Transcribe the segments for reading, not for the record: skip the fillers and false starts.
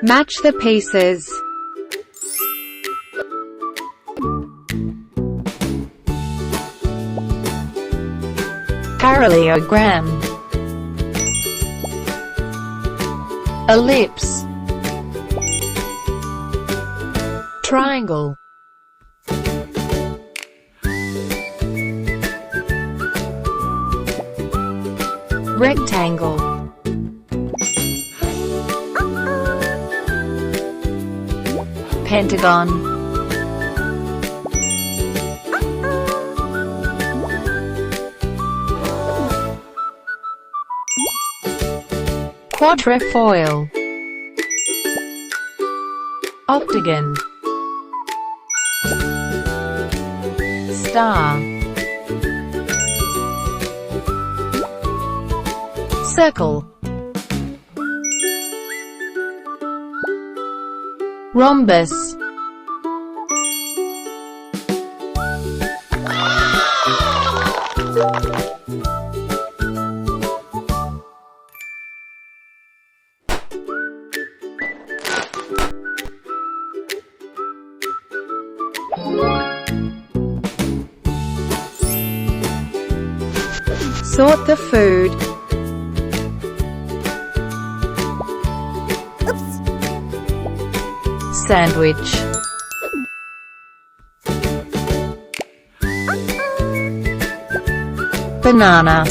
Match the pieces. Parallelogram. Ellipse. Triangle. Rectangle. Pentagon. Quatrefoil. Octagon. Star. Circle. Rhombus. Sort the food. Sandwich. Banana.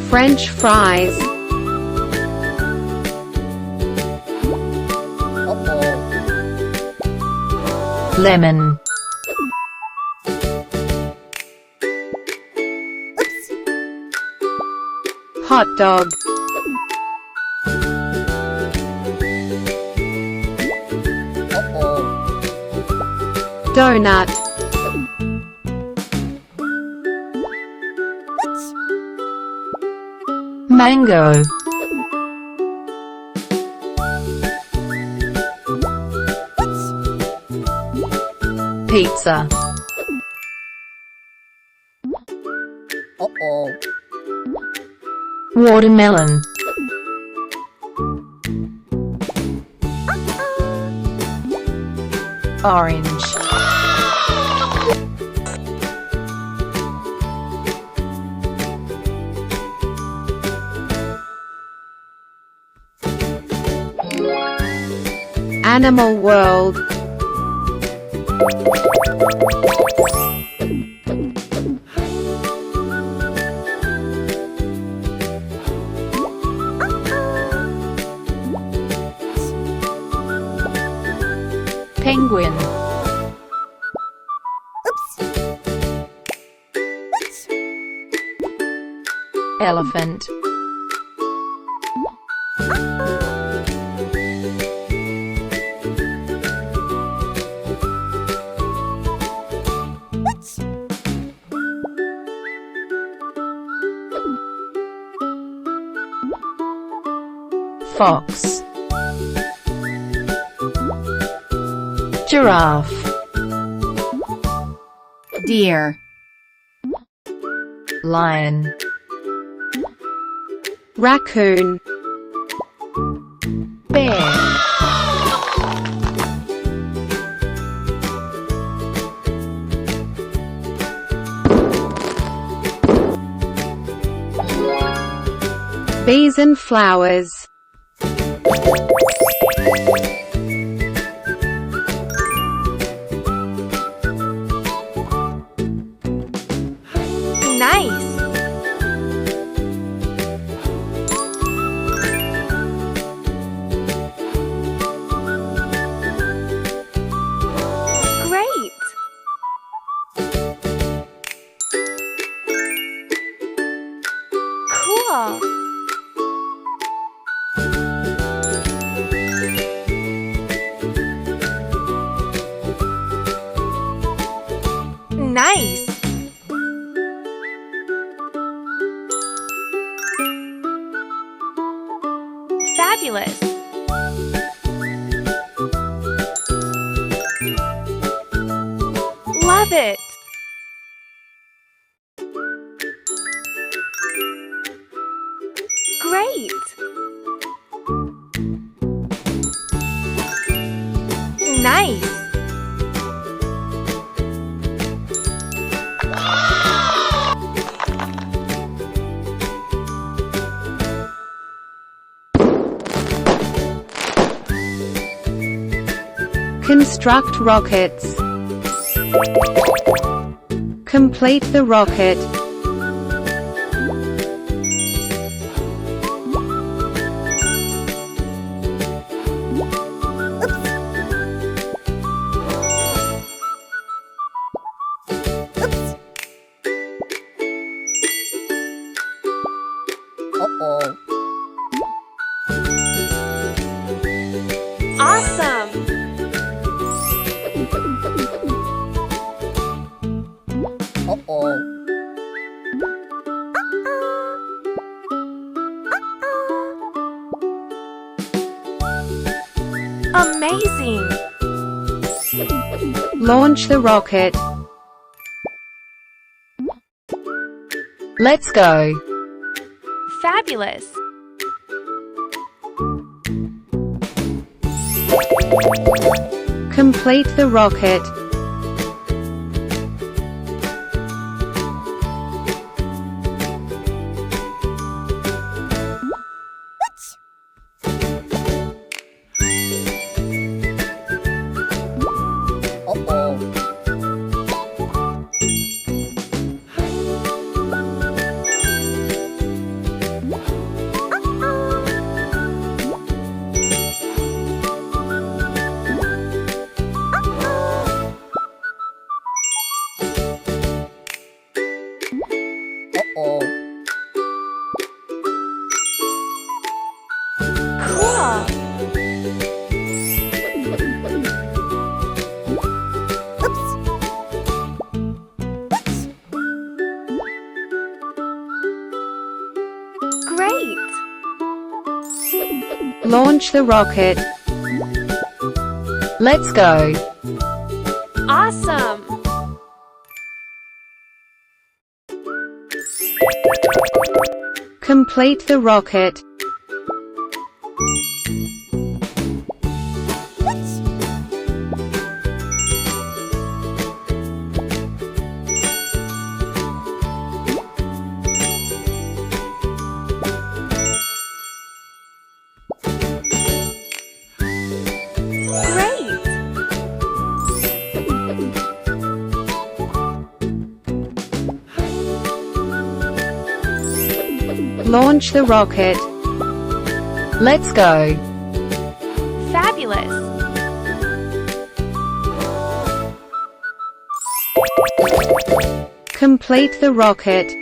French fries. Lemon. Hot dog. Donut. Mango. Pizza. Watermelon. Orange. Animal world. Penguin. Elephant. Fox. Giraffe. Deer. Lion. Raccoon. Bear. Bees and flowers. Nice. Great. Cool. Nice. Fabulous. Love it. Great! Nice! Construct rockets. Complete the rocket. Awesome! Amazing! Launch the rocket. Let's go. Fabulous! Complete the rocket. Cool! Great! Launch the rocket. Let's go. Awesome! Complete the rocket. Great! Launch the rocket. Let's go. Fabulous! Complete the rocket.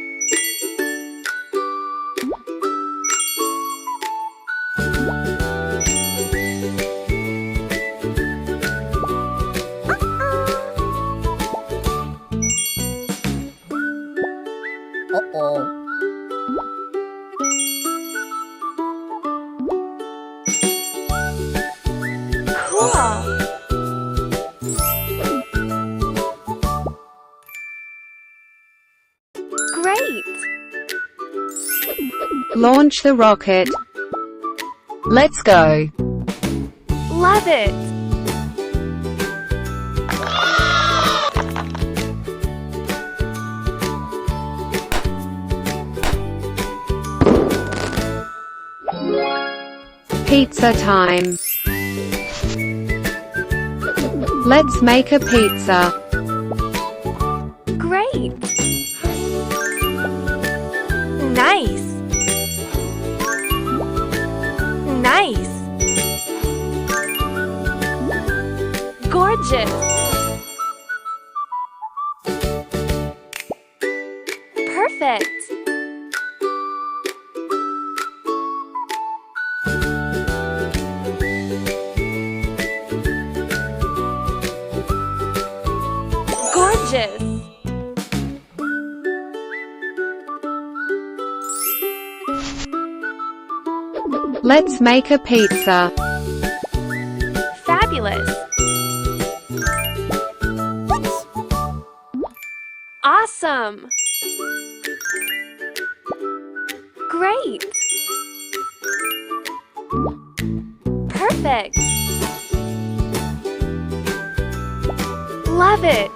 Cool! Great! Launch the rocket. Let's go. Love it! Pizza time. Let's make a pizza. Great! Nice! Nice! Gorgeous! Perfect! Gorgeous! Let's make a pizza. Fabulous! Awesome! Great! love it!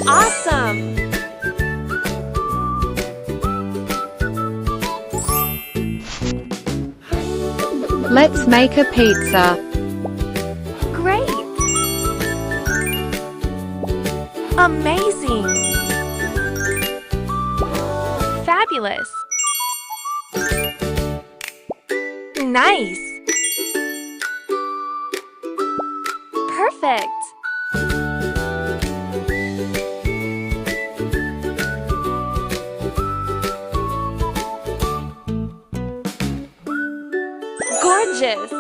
Awesome! Let's make a pizza. Great! Amazing! Fabulous! Nice! Perfect! Gorgeous!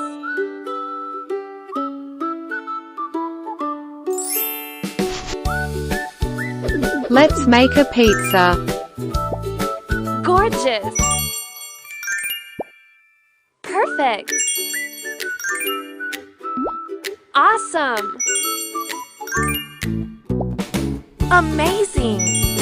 Let's make a pizza. Gorgeous! Perfect! Awesome! Amazing!